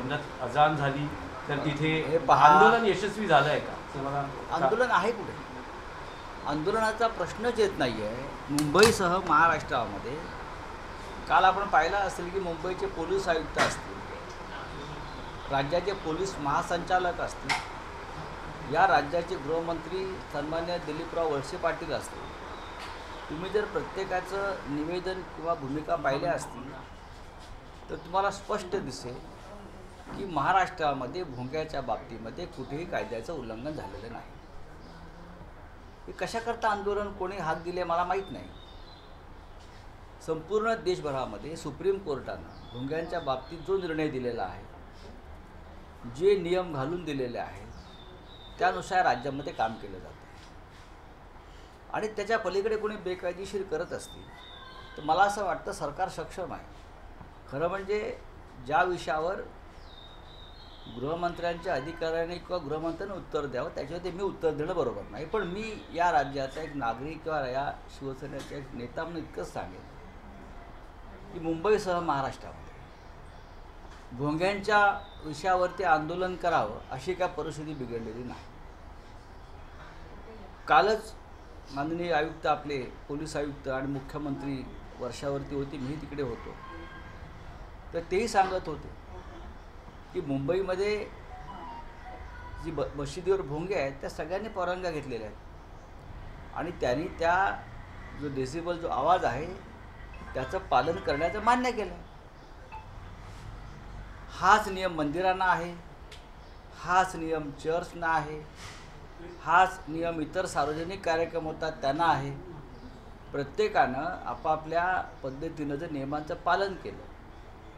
समजात अजान झाली तर तिथे हे पहा, आंदोलन यशस्वी झालं आहे का असं मला आंदोलन आहे कुठे? आंदोलनाचा प्रश्नच येत नाही आहे. मुंबईसह महाराष्ट्रामध्ये काल आपण पाहिलं असेल की मुंबईचे पोलीस आयुक्त असतील, राज्याचे पोलीस महासंचालक असतील, या राज्याचे गृहमंत्री सन्मान्य दिलीपराव वळसे पाटील असतील, तुम्ही जर प्रत्येकाचं निवेदन किंवा भूमिका पाहिल्या असतील तर तुम्हाला स्पष्ट दिसेल की महाराष्ट्रामध्ये भोंग्याच्या बाबतीमध्ये कुठेही कायद्याचं उल्लंघन झालेलं नाही. हे कशाकरता आंदोलन कोणी हात दिले मला माहीत नाही. संपूर्ण देशभरामध्ये सुप्रीम कोर्टानं भोंग्यांच्या बाबतीत जो निर्णय दिलेला आहे, जे नियम घालून दिलेले आहेत, त्यानुसार राज्यामध्ये काम केलं जातं आणि त्याच्या पलीकडे कोणी बेकायदेशीर करत असतील तर मला असं वाटतं सरकार सक्षम आहे. खरं म्हणजे ज्या विषयावर गृहमंत्र्यांच्या अधिकाऱ्यांनी किंवा गृहमंत्र्यांनी उत्तर द्यावं त्याच्यावर मी उत्तर देणं बरोबर नाही. पण मी या राज्याचा एक नागरिक किंवा या शिवसेनेचा एक नेता म्हणून इतकंच सांगेन की मुंबईसह महाराष्ट्रामध्ये भोंग्यांच्या विषयावरती आंदोलन करावं अशी काय परिस्थिती बिघडलेली नाही. कालच माननीय आयुक्त आपले पोलीस आयुक्त आणि मुख्यमंत्री वर्षावरती होती, मी तिकडे होतो, तर तेही सांगत होते की मुंबईमध्ये जी मशिदीवर भोंगे आहेत त्या सगळ्यांनी परवानग्या घेतलेल्या आहेत आणि त्यांनी त्या जो डेसिबल जो आवाज आहे त्याचं पालन करण्याचं मान्य केलं. हाच नियम मंदिरांना आहे, हाच नियम चर्चना आहे, हाच नियम इतर सार्वजनिक कार्यक्रम होतात त्यांना आहे. प्रत्येकानं आपापल्या पद्धतीनं जर नियमांचं पालन केलं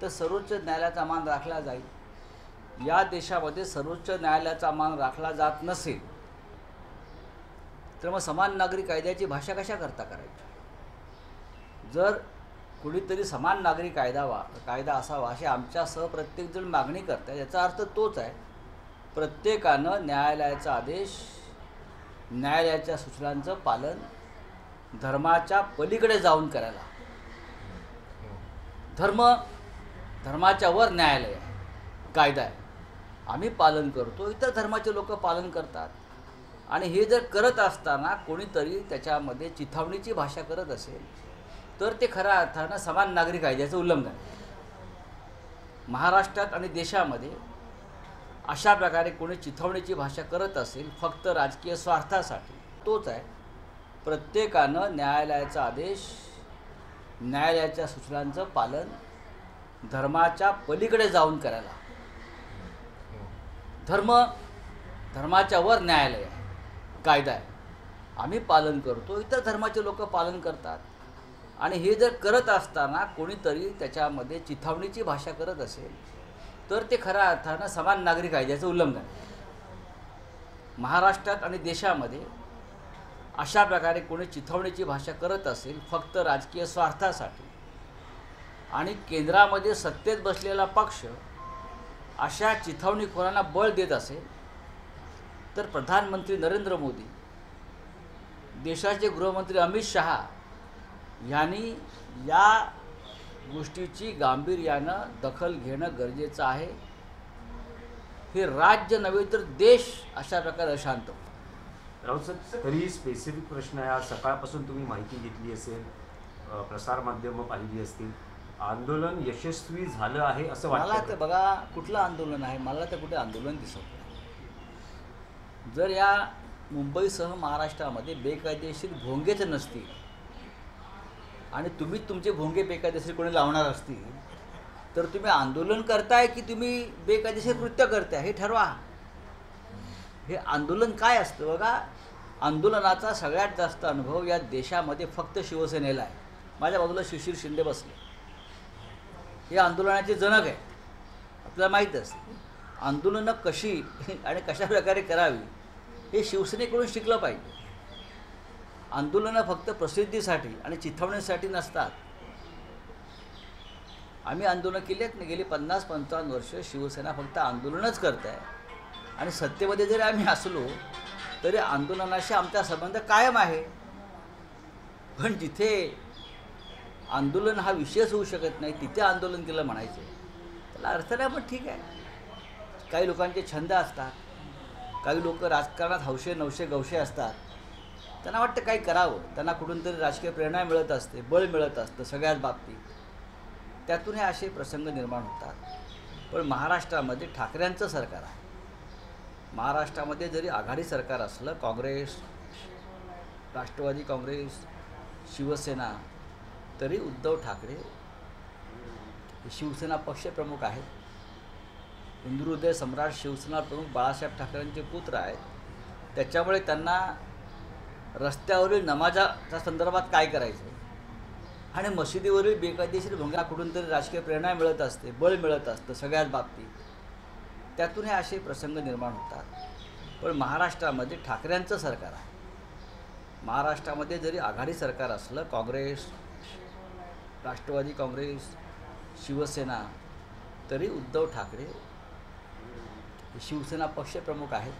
तर सर्वोच्च न्यायालयाचा मान राखला जाईल. या देशामध्ये सर्वोच्च न्यायालयाचा मान राखला जात नसेल तर मग समान नागरी कायद्याची भाषा कशा करता करायची? जर कुणीतरी समान नागरी कायदा असावा अशी आमच्यासह प्रत्येकजण मागणी करत आहे, याचा अर्थ तोच आहे प्रत्येकानं न्यायालयाचा आदेश, न्यायालयाच्या सूचनांचं पालन धर्माच्या पलीकडे जाऊन करायला. धर्माच्या वर न्यायालय आहे, कायदा आहे, आम्ही पालन करतो, इतर धर्माचे लोक पालन करतात. आणि हे जर करत असताना कोणीतरी त्याच्यामध्ये चिथावणीची भाषा करत असेल तर ते खऱ्या अर्थानं समान नागरी कायद्याचं उल्लंघन. महाराष्ट्रात आणि देशामध्ये अशा प्रकारे कोणी चिथावणीची भाषा करत असेल फक्त राजकीय स्वार्थासाठी, तोच आहे प्रत्येकानं न्यायालयाचा आदेश, न्यायालयाच्या सूचनांचं पालन धर्माच्या पलीकडे जाऊन करायला. धर्माच्या वर न्यायालय आहे, कायदा आहे, आम्ही पालन करतो, इतर धर्माचे लोक पालन करतात. आणि हे जर करत असताना कोणीतरी त्याच्यामध्ये चिथावणीची भाषा करत असेल तर ते खऱ्या अर्थानं समान नागरी कायद्याचं उल्लंघन. महाराष्ट्रात आणि देशामध्ये अशा प्रकारे कोणी चिथावणीची भाषा करत असेल फक्त राजकीय स्वार्थासाठी आणि केंद्रामध्ये सत्तेत बसलेला पक्ष अशा चिथावणीखोरांना बळ देत असेल तर प्रधानमंत्री नरेंद्र मोदी, देशाचे गृहमंत्री अमित शहा यांनी या गोष्टीची गांभीर्यानं दखल घेणं गरजेचं आहे. हे राज्य नव्हे तर देश अशा प्रकारे अशांत होतो. राऊत सर, तरी स्पेसिफिक प्रश्न आहे. आज सकाळपासून तुम्ही माहिती घेतली असेल, प्रसारमाध्यमं पाहिली असतील, आंदोलन यशस्वी झालं आहे असं मला वाटतं? तर बघा कुठलं आंदोलन आहे, मला तर कुठे आंदोलन दिसत नाही. जर या मुंबईसह महाराष्ट्रामध्ये बेकायदेशीर भोंगेच नसतील आणि तुम्ही तुमचे भोंगे बेकायदेशीर कोणी लावणार असतील तर तुम्ही आंदोलन करताय की तुम्ही बेकायदेशीर कृत्य करताय हे ठरवा. हे आंदोलन काय असतं? बघा, आंदोलनाचा सगळ्यात जास्त अनुभव या देशामध्ये फक्त शिवसेनेला आहे. माझ्या बाजूला शिशिर शिंदे बसले, हे आंदोलनाचे जनक आहेत. आपल्याला माहीत असते आंदोलनं कशी आणि कशा प्रकारे करावी हे शिवसेनेकडून शिकलं पाहिजे. आंदोलनं फक्त प्रसिद्धीसाठी आणि चिथावणीसाठी नसतात. आम्ही आंदोलन केलेत ना, गेली 50-55 वर्ष शिवसेना फक्त आंदोलनच करत आहे आणि सत्तेमध्ये जरी आम्ही असलो तरी आंदोलनाशी आमचा संबंध कायम आहे. पण जिथे आंदोलन हा विषयच होऊ शकत नाही तिथे आंदोलन केलं म्हणायचं त्याला अर्थ नाही. पण ठीक आहे, काही लोकांचे छंद असतात, काही लोक राजकारणात हौशे नवशे गवशे असतात. त्यांना वाटतं काही करावं, त्यांना कुठून तरी राजकीय प्रेरणा मिळत असते, बळ मिळत असतं सगळ्याच बाबतीत. त्यातून हे असे प्रसंग निर्माण होतात. पण महाराष्ट्रामध्ये ठाकरेंचं सरकार आहे. महाराष्ट्रामध्ये जरी आघाडी सरकार असलं, काँग्रेस, राष्ट्रवादी काँग्रेस, शिवसेना, तरी उद्धव ठाकरे हे शिवसेना पक्षप्रमुख आहेत. हिंदुहृदय सम्राट शिवसेना प्रमुख बाळासाहेब ठाकरेंचे पुत्र आहेत. त्याच्यामुळे त्यांना रस्त्यावरील नमाजाच्या संदर्भात काय करायचं आणि मशिदीवरील बेकायदेशीर भोंगा कुठून तरी राजकीय प्रेरणा मिळत असते, बळ मिळत असतं सगळ्याच बाबतीत. त्यातून हे असे प्रसंग निर्माण होतात. पण महाराष्ट्रामध्ये ठाकरेंचं सरकार आहे. महाराष्ट्रामध्ये जरी आघाडी सरकार असलं, काँग्रेस, राष्ट्रवादी काँग्रेस, शिवसेना, तरी उद्धव ठाकरे हे शिवसेना पक्षप्रमुख आहेत.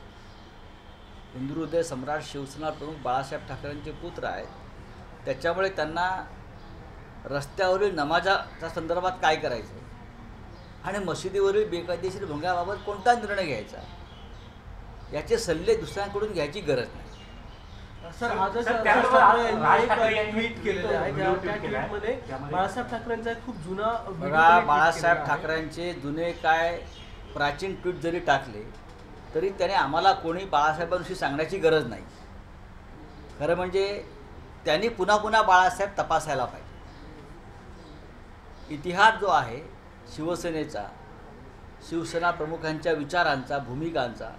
हिंदुहृदय सम्राट शिवसेना प्रमुख बाळासाहेब ठाकरेंचे पुत्र आहेत. त्याच्यामुळे त्यांना रस्त्यावरील नमाजाच्या संदर्भात काय करायचं आणि मशिदीवरील बेकायदेशीर भोंग्याबाबत कोणता निर्णय घ्यायचा याचे सल्ले दुसऱ्यांकडून घ्यायची गरज नाही. सर, आजच सर, राज त्यामुळे ठाकरे ठाकरे यांनी एक ट्विट केलेलं आहे. व्हिडिओ त्या ट्विट केला आहे. ट्विटमध्ये त्यामध्ये बाळासाहेब ठाकरेंचा एक खूप जुना व्हिडिओ बघा, त्यांनी बाळासाहेब ट्विट केलेला आहे. ठाकरेंचे जुने काय प्राचीन ट्विट जरी टाकले तरी त्याने आम्हाला कोणी बाळासाहेबांविषयी सांगण्याची गरज नाही. खरं म्हणजे त्यांनी पुन्हा पुन्हा बाळासाहेब तपासायला पाहिजे. इतिहास जो आहे शिवसेनेचा, शिवसेना प्रमुखांच्या विचारांचा, भूमिकांचा,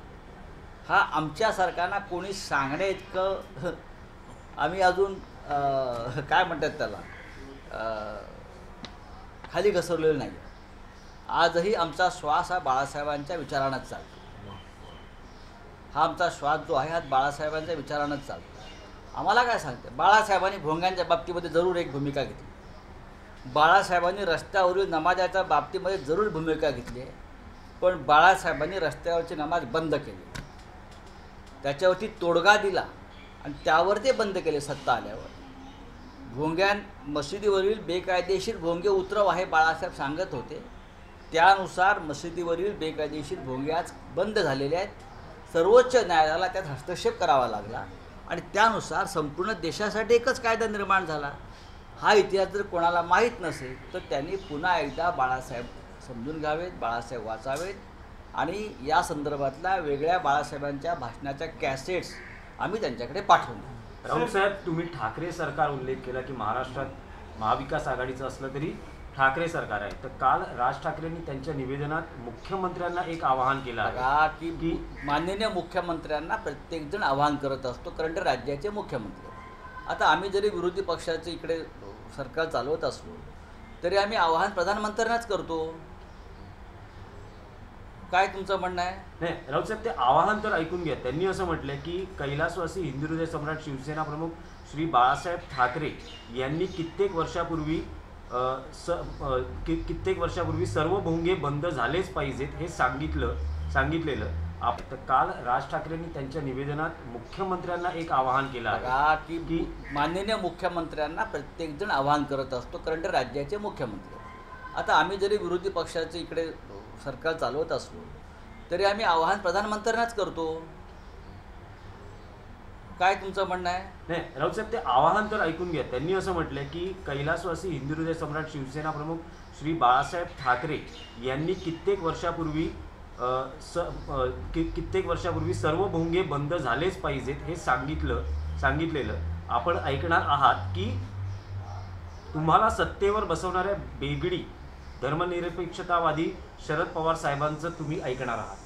हा आमच्यासारख्यांना कोणी सांगण्या इतकं आम्ही अजून काय म्हणतात त्याला खाली घसरलेलं नाही. आजही आमचा श्वास हा बाळासाहेबांच्या विचारानंच चालतो. हा आमचा श्वास जो आहे हा बाळासाहेबांच्या विचारानंच चालतो. आम्हाला काय सांगते, बाळासाहेबांनी भोंग्यांच्या बाबतीमध्ये जरूर एक भूमिका घेतली. बाळासाहेबांनी रस्त्यावरील नमाजाच्या बाबतीमध्ये जरूर भूमिका घेतली आहे. पण बाळासाहेबांनी रस्त्यावरची नमाज बंद केली, त्याच्यावरती तोडगा दिला आणि त्यावर ते बंद केले सत्ता आल्यावर. मशिदीवरील बेकायदेशीर भोंगे उतरव आहे बाळासाहेब सांगत होते. त्यानुसार मशिदीवरील बेकायदेशीर भोंगे आज बंद झालेले आहेत. सर्वोच्च न्यायालयाला त्यात हस्तक्षेप करावा लागला आणि त्यानुसार संपूर्ण देशासाठी एकच कायदा निर्माण झाला. हा इतिहास जर कोणाला माहीत नसेल तर त्यांनी पुन्हा एकदा बाळासाहेब समजून घ्यावेत, बाळासाहेब वाचावेत आणि या संदर्भातल्या वेगळ्या बाळासाहेबांच्या भाषणाच्या कॅसेट्स आम्ही त्यांच्याकडे पाठवून देऊ. राऊतसाहेब, तुम्ही ठाकरे सरकार उल्लेख केला की महाराष्ट्रात महाविकास आघाडीचं असलं तरी ठाकरे सरकार आहे. तर काल राज ठाकरेंनी त्यांच्या निवेदनात मुख्यमंत्र्यांना एक आवाहन केलं आहे बघा की माननीय मुख्यमंत्र्यांना प्रत्येकजण आवाहन करत असतो, कारण ते राज्याचे मुख्यमंत्री. आता आम्ही जरी विरोधी पक्षाचे इकडे सरकार चालवत असलो तरी आम्ही आवाहन प्रधानमंत्र्यांनाच करतो. काय तुमचं म्हणणं आहे? नाही राऊतसाहेब, ते आवाहन तर ऐकून घ्या. त्यांनी असं म्हटलंय की कैलासवासी हिंदुहृदय सम्राट शिवसेना प्रमुख श्री बाळासाहेब ठाकरे यांनी कित्येक वर्षापूर्वी सर्व भोंगे बंद झालेच पाहिजेत हे सांगितलेलं. तर काल राज ठाकरेंनी त्यांच्या निवेदनात मुख्यमंत्र्यांना एक आवाहन केलं आहे बघा की माननीय मुख्यमंत्र्यांना प्रत्येकजण आवाहन करत असतो, कारण ते राज्याचे मुख्यमंत्री. आता आम्ही जरी विरोधी पक्षाचे इकडे सरकार चालवत असलो तरी आम्ही आवाहन प्रधानमंत्र्यांनाच करतो. काय तुमचं म्हणणं आहे? नाही राऊतसाहेब, ते आवाहन तर ऐकून घ्या. त्यांनी असं म्हटलंय की कैलासवासी हिंदुहृदय सम्राट शिवसेना प्रमुख श्री बाळासाहेब ठाकरे यांनी कित्येक वर्षापूर्वी सर्व भोंगे बंद झालेच पाहिजेत हे सांगितलेलं. आपण ऐकणार आहात की तुम्हाला सत्तेवर बसवणाऱ्या बेगडी धर्मनिरपेक्षतावादी शरद पवार साहेबांचं तुम्ही ऐकणार आहात.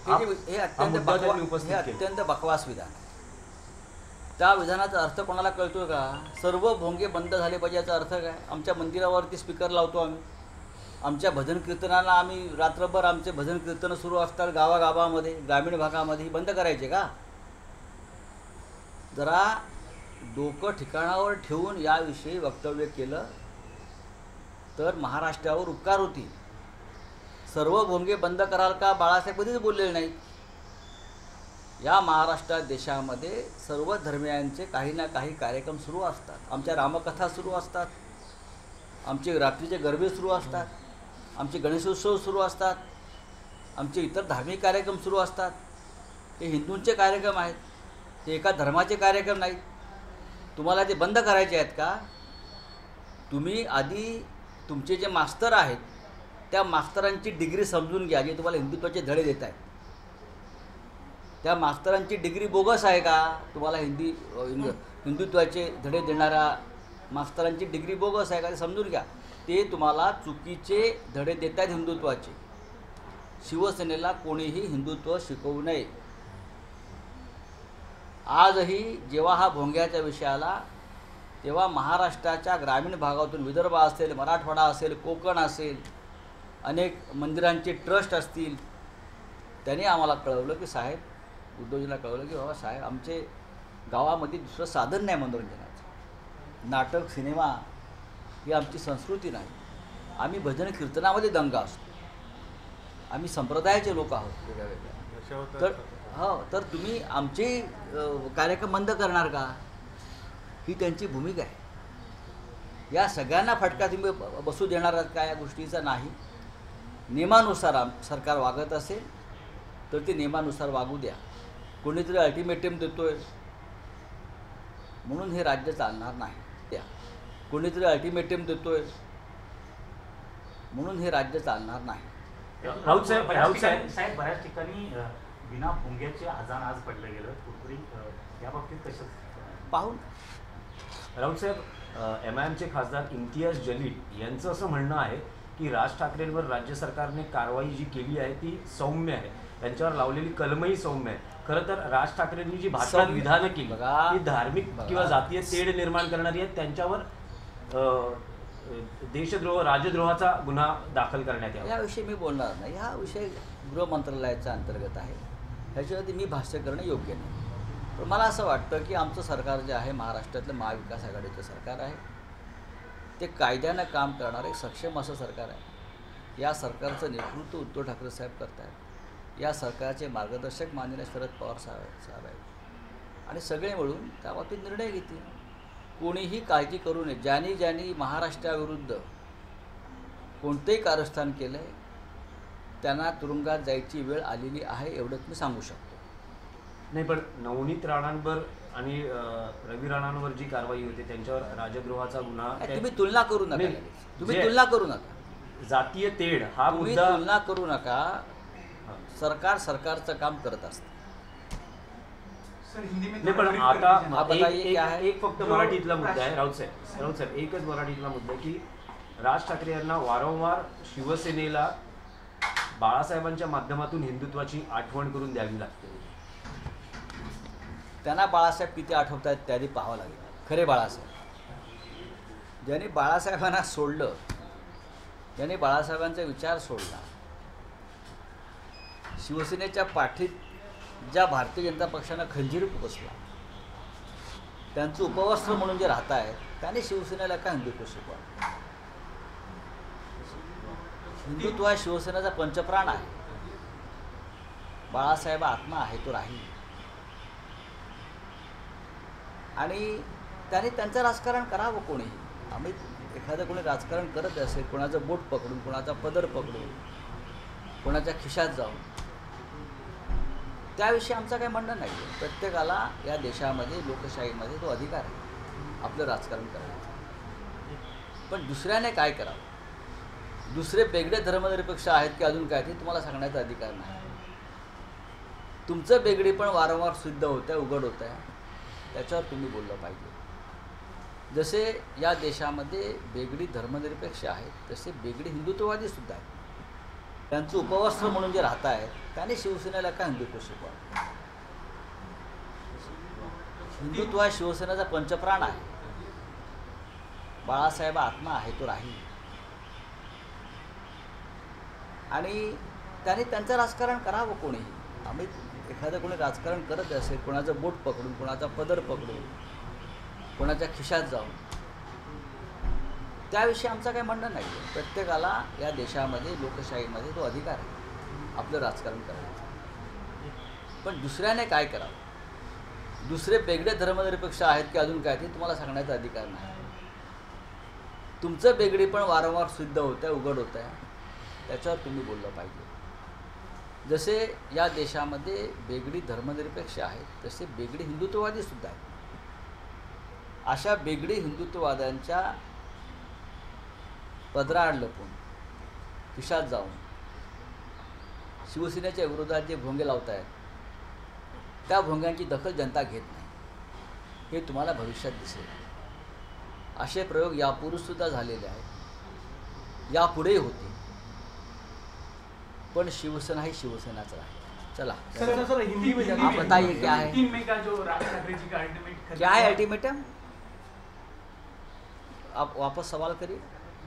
हे हा मुद्दा त्यांनी उपस्थित केला. अत्यंत बकवास विधान आहे. त्या विधानाचा अर्थ कोणाला कळतोय का? सर्व भोंगे बंद झाले पाहिजे याचा अर्थ काय? आमच्या मंदिरावरती स्पीकर लावतो आम्ही, आमच्या भजन कीर्तनाला आम्ही रात्रभर आमचे भजन कीर्तनं सुरू असतात गावागावामध्ये, ग्रामीण भागामध्ये, बंद करायचे का? जरा डोकं ठिकाणावर ठेवून याविषयी वक्तव्य केलं तर महाराष्ट्रावर उपकार होतील. सर्व भोंगे बंद कराल का बाळासाहेब कधीच बोललेले नाहीत. या महाराष्ट्रात देशामध्ये सर्व धर्मियांचे काही ना काही कार्यक्रम सुरू असतात. आमच्या रामकथा सुरू असतात, आमचे रात्रीचे गरबे सुरू असतात, आमचे गणेशोत्सव सुरू असतात, आमचे इतर धार्मिक कार्यक्रम सुरू असतात. हे हिंदूंचे कार्यक्रम आहेत, ते एका धर्माचे कार्यक्रम नाहीत. तुम्हाला ते बंद करायचे आहेत का? तुम्ही आधी तुमचे जे मास्तर आहेत त्या मास्तरांची डिग्री समजून घ्या, जे तुम्हाला हिंदुत्वाचे धडे देत आहेत. त्या मास्तरांची डिग्री बोगस आहे का? तुम्हाला हिंदुत्वाचे धडे देणाऱ्या मास्तरांची डिग्री बोगस आहे का ते समजून घ्या. ते तुम्हाला चुकीचे धडे देत आहेत हिंदुत्वाचे. शिवसेनेला कोणीही हिंदुत्व शिकवू नये. आजही जेव्हा हा भोंग्याचा विषय आला तेव्हा महाराष्ट्राच्या ग्रामीण भागातून, विदर्भ असेल, मराठवाडा असेल, कोकण असेल, अनेक मंदिरांचे ट्रस्ट असतील, त्यांनी आम्हाला कळवलं की साहेब, उद्धवजींना कळवलं की बाबा साहेब, आमचे गावामध्ये दुसरं साधन नाही मनोरंजनाचं. नाटक, सिनेमा ही आमची संस्कृती नाही. आम्ही भजन कीर्तनामध्ये दंग असतो. आम्ही संप्रदायाचे लोक आहोत वेगळ्या वेगळ्या. तर तुम्ही आमचे कार्यक्रम बंद करणार का? ही त्यांची भूमिका आहे. या सगळ्यांना फटका तुम्ही बसू देणार आहात का? या गोष्टीचा नाही. नियमानुसार सरकार वागत असेल तर ते नियमानुसार वागू द्या. कोणीतरी अल्टिमेटम देतोय म्हणून हे राज्य चालणार नाही. द्या. कोणीतरी अल्टिमेटम देतोय म्हणून हे राज्य चालणार नाही. राऊत साहेब साहेब बऱ्याच ठिकाणी बिना भोंग्याचे अजान आज पडलं गेलं. कुठेतरी या बाबतीत कसं पाहून राऊत साहेब, MIMचे खासदार इम्तियाज जलील यांचं असं म्हणणं आहे की राज ठाकरेंवर राज्य सरकारने कारवाई जी केली आहे ती सौम्य आहे. त्यांच्यावर लावलेली कलमही सौम्य आहे. खरं तर राज ठाकरेंनी जी भाषणात विधानं केली ती धार्मिक किंवा जातीय तेढ निर्माण करणारी आहेत. त्यांच्यावर देशद्रोह, राजद्रोहाचा गुन्हा दाखल करण्यात यावा. याविषयी मी बोलणार नाही. हा विषय गृह मंत्रालयाच्या अंतर्गत आहे. ह्याच्यावरती मी भाष्य करणं योग्य नाही. पण मला असं वाटतं की आमचं सरकार जे आहे, महाराष्ट्रातलं महाविकास आघाडीचं सरकार आहे, ते कायद्यानं काम करणारं एक सक्षम असं सरकार आहे. या सरकारचं नेतृत्व उद्धव ठाकरे साहेब करत आहेत. या सरकारचे मार्गदर्शक माननीय शरद पवार साहेब आहेत. आणि सगळे मिळून त्या बाबतीत निर्णय घेतील. कोणीही काळजी करू नये. ज्यांनी महाराष्ट्राविरुद्ध कोणतेही कारस्थान केलं आहे त्यांना तुरुंगात जायची वेळ आलेली आहे, एवढंच मी सांगू शकतो. नाही, पण नवनीत राणांवर आणि रवी राणांवर जी कारवाई होते त्यांच्यावर राजद्रोहाचा गुन्हा, तुम्ही तुलना करू नका. नाही, तुम्ही तुलना करू नका. जातीय तेढ हा तुम्ही मुद्दा, तुलना करू नका. सरकार सरकारचं काम करत असतं. नाही, पण आता बताइए क्या है? एक फक्त मराठीतला मुद्दा आहे राऊत साहेब, एकच मराठीतला मुद्दा आहे की राज ठाकरे यांना वारंवार शिवसेनेला बाळासाहेबांच्या माध्यमातून हिंदुत्वाची आठवण करून द्यावी लागते. त्यांना बाळासाहेब किती आठवत आहेत त्याआधी पाहावं लागेल. खरे बाळासाहेब, ज्यांनी बाळासाहेबांना सोडलं, ज्यांनी बाळासाहेबांचा विचार सोडला, शिवसेनेच्या पाठीत ज्या भारतीय जनता पक्षानं खंजीर बसला, त्यांचं उपवस्त्र म्हणून जे राहत आहेत, त्याने शिवसेनेला का हिंदुत्व शिकवा? हिंदुत्व हा शिवसेनेचा पंचप्राण आहे. बाळासाहेब आत्मा आहे, तो राहील. आणि त्याने त्यांचं राजकारण करावं. कोणीही, आम्ही एखादं कोणी राजकारण करत असेल, कोणाचं बोट पकडून, कोणाचा पदर पकडून, कोणाच्या खिशात जाऊन, त्याविषयी आमचं काही म्हणणं नाही. प्रत्येकाला या देशामध्ये, लोकशाहीमध्ये तो अधिकार आहे आपलं राजकारण करण्याचा. पण दुसऱ्याने काय करावं, दुसरे वेगळे धर्मनिरपेक्ष आहेत की अजून काय, ते तुम्हाला सांगण्याचा अधिकार नाही. तुमचं वेगळी पण वारंवार सिद्ध होतं आहे, उघड होतं आहे, त्याच्यावर तुम्ही बोललं पाहिजे. जसे या देशामध्ये वेगळी धर्मनिरपेक्ष आहेत तसे वेगळे हिंदुत्ववादीसुद्धा आहेत. त्यांचं उपवस्त्र म्हणून जे राहत आहेत त्याने शिवसेनेला का हिंदुत्व शिकवा? हिंदुत्व हा शिवसेनेचा पंचप्राण आहे. बाळासाहेब आत्मा आहे, तो राहील. आणि त्याने त्यांचं राजकारण करावं. कोणीही, आम्ही एखादं कोणी राजकारण करत असेल, कोणाचं बोट पकडून, कोणाचा पदर पकडून, कोणाच्या खिशात जाऊन, त्याविषयी आमचं काही म्हणणं नाही. प्रत्येकाला या देशामध्ये, लोकशाहीमध्ये तो अधिकार आहे आपलं राजकारण करण्याचा. पण दुसऱ्याने काय करावं, दुसरे वेगळे धर्मनिरपेक्ष आहेत की अजून काय, ते तुम्हाला सांगण्याचा अधिकार नाही. तुमचं वेगळी पण वारंवार सिद्ध होतं आहे, उघड होतं आहे, त्याच्यावर तुम्ही बोललं पाहिजे. जसे या देशामध्ये बेगडी धर्मनिरपेक्ष आहेत तसे बेगडी हिंदुत्ववादी सुद्धा आहेत. अशा बेगडी हिंदुत्ववाद्यांच्या पदराआड लपून खिशात जाऊन शिवसेनेच्या विरोधात जे भोंगे लावत आहेत त्या भोंग्यांची दखल जनता घेत नाही. हे तुम्हाला भविष्यात दिसेल. असे प्रयोग यापूर्वीसुद्धा झालेले आहेत, यापुढेही होतील. पण शिवसेना ही शिवसेनाच राहील. चला सर हिंदी में आप बताइए क्या है 3 मई का जो राज ठाकरे जी का अल्टीमेट क्या है अल्टीमेटम. आप वापस सवाल करिए.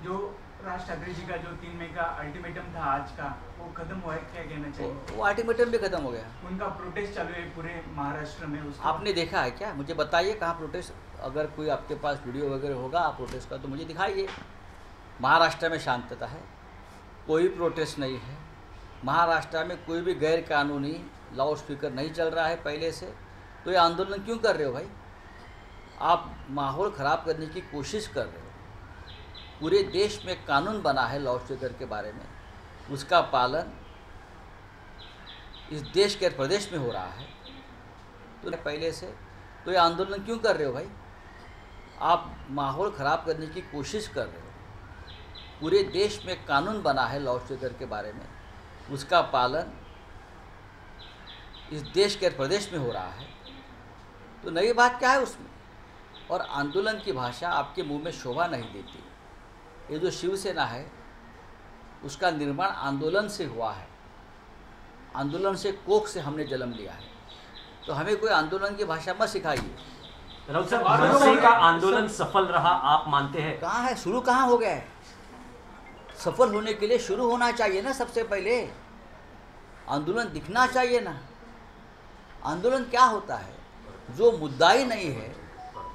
जो राज ठाकरे जी का जो 3 मई का अल्टीमेटम था आज का, वो खत्म हुआ है, क्या कहना चाहिए? वो अल्टीमेटम भी खत्म हो गया. उनका प्रोटेस्ट चालू है पूरे महाराष्ट्र में. उसको आपने देखा है क्या? मुझे बताइए कहाँ प्रोटेस्ट. अगर कोई आपके पास वीडियो वगैरह होगा आप प्रोटेस्ट का तो मुझे दिखाइए. महाराष्ट्र में शांतता है, कोई प्रोटेस्ट नहीं है. महाराष्ट्र में कोई भी गैर कानूनी लाउड स्पीकर नहीं चल रहा है पहले से. तो ये आंदोलन क्यों कर रहे हो भाई? आप माहौल ख़राब करने की कोशिश कर रहे हो. पूरे देश में कानून बना है लाउड स्पीकर के बारे में, उसका पालन इस देश के प्रदेश में हो रहा है. तो पहले से तो ये आंदोलन क्यों कर रहे हो भाई? आप माहौल ख़राब करने की कोशिश कर रहे हो. पूरे देश में कानून बना है लाउड स्पीकर के बारे में, उसका पालन इस देश के प्रदेश में हो रहा है. तो नई बात क्या है उसमें? और आंदोलन की भाषा आपके मुंह में शोभा नहीं देती. ये जो शिवसेना है उसका निर्माण आंदोलन से हुआ है. आंदोलन से कोख से हमने जन्म लिया है. तो हमें कोई आंदोलन की भाषा मत सिखाइए. राउत साहब, मनसे का आंदोलन सफल रहा आप मानते हैं? कहाँ है? शुरू कहाँ हो गया है? सफल होने के लिए शुरू होना चाहिए ना. सबसे पहले आंदोलन दिखना चाहिए ना. आंदोलन क्या होता है? जो मुद्दा ही नहीं है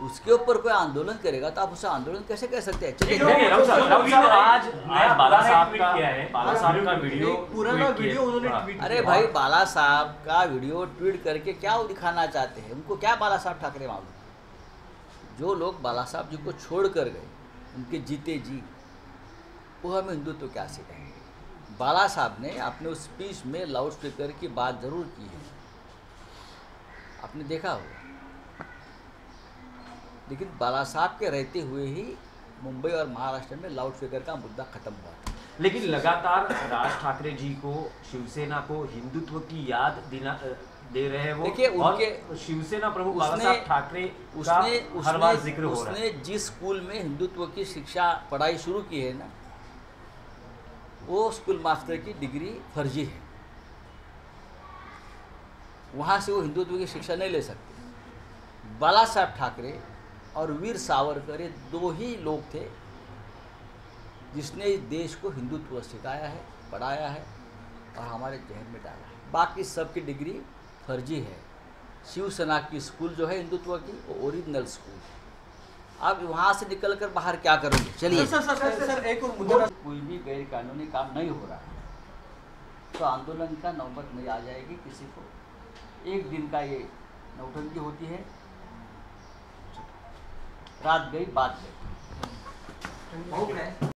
उसके ऊपर कोई आंदोलन करेगा तो आप उसे आंदोलन कैसे कह सकते हैं? चलिए नहीं, राउत साहब, आज बाला साहब ट्वीट किया है, बाला साहब का वीडियो पुराना ट्वीट किया। वीडियो उन्होंने हाँ। ट्वीट अरे किया। भाई, बाला साहब का वीडियो ट्वीट करके क्या वो दिखाना चाहते हैं? उनको क्या बाला साहब ठाकरे मालूम? जो लोग बाला साहब जी को छोड़ कर गए, उनके जीते जी, वो हमें हिंदुत्व क्या सिखाएंगे? बाला साहब ने अपने उस स्पीच में लाउड स्पीकर की बात जरूर की है, आपने देखा होगा. लेकिन बाला साहब के रहते हुए ही मुंबई और महाराष्ट्र में लाउड स्पीकर का मुद्दा खत्म हुआ था. लेकिन लगातार राज ठाकरे जी को, शिवसेना को हिंदुत्व की याद दे रहे हैं वो. देखिए, और उनके शिवसेना प्रमुख बाला उसने- साहब ठाकरे का उसने हर बार जिक्र हो रहा है. उसने जिस स्कूल में हिंदुत्व की शिक्षा पढ़ाई शुरू की है ना, वो स्कूल मास्टर की डिग्री फर्जी है. वहाँ से वो हिंदुत्व की शिक्षा नहीं ले सकते. बाला साहब ठाकरे और वीर सावरकर ये दो ही लोग थे जिसने इस देश को हिंदुत्व सिखाया है, पढ़ाया है और हमारे जहन में डाला है. बाकी सबकी डिग्री फर्जी है. शिवसेना की स्कूल जो है हिंदुत्व की, वो ओरिजिनल स्कूल. आप वहाँ से निकल कर बाहर क्या करोगे? चलिए. सर एक और मुद्दा कोई भी गैर कानूनी काम नहीं हो रहा है तो आंदोलन का नौबत नहीं आ जाएगी किसी को. एक दिन का ये नौटंकी होती है, रात गई बात गई. हो गया है।